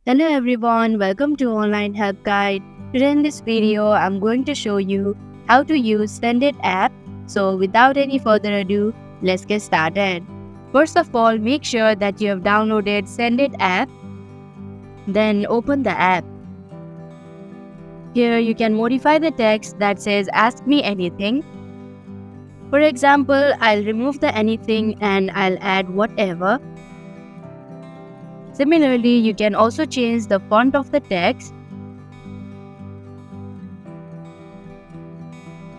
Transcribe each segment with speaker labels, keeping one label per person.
Speaker 1: Hello everyone, welcome to Online Help Guide. Today in this video, I'm going to show you how to use Sendit app. So without any further ado, let's get started. First of all, make sure that you have downloaded Sendit app. Then open the app. Here you can modify the text that says ask me anything. For example, I'll remove the anything and I'll add whatever. Similarly, you can also change the font of the text.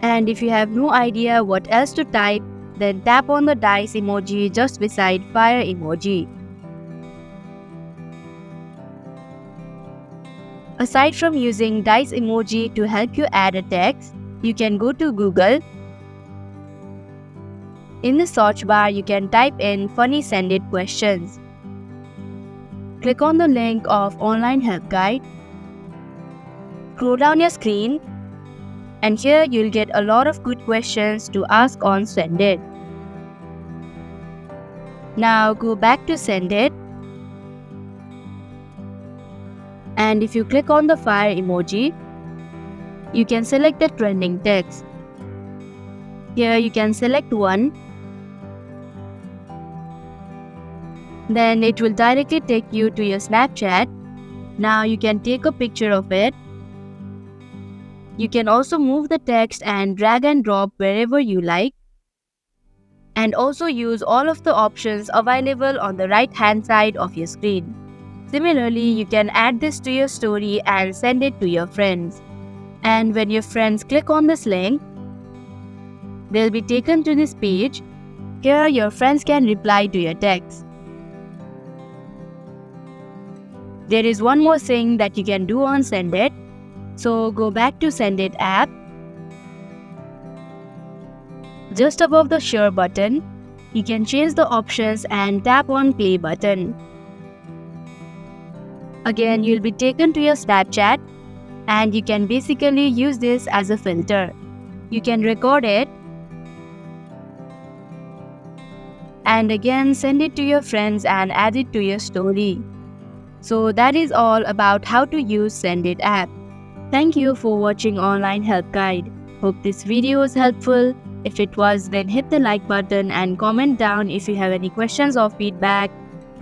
Speaker 1: And if you have no idea what else to type, then tap on the dice emoji just beside fire emoji. Aside from using dice emoji to help you add a text, you can go to Google. In the search bar, you can type in funny Sendit questions. Click on the link of Online Help Guide. Scroll down your screen, and here you'll get a lot of good questions to ask on Sendit. Now go back to Sendit, and if you click on the fire emoji, you can select the trending text. Here you can select one. Then it will directly take you to your Snapchat. Now you can take a picture of it. You can also move the text and drag and drop wherever you like. And also use all of the options available on the right hand side of your screen. Similarly, you can add this to your story and send it to your friends. And when your friends click on this link, they'll be taken to this page. Here your friends can reply to your text. There is one more thing that you can do on Sendit. So go back to Sendit app. Just above the share button, you can change the options and tap on play button. Again, you'll be taken to your Snapchat, and you can basically use this as a filter. You can record it and again send it to your friends and add it to your story. So that is all about how to use Sendit app. Thank you for watching Online Help Guide. Hope this video was helpful. If it was, then hit the like button and comment down if you have any questions or feedback.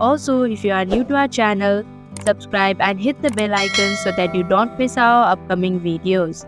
Speaker 1: Also, if you are new to our channel, subscribe and hit the bell icon so that you don't miss our upcoming videos.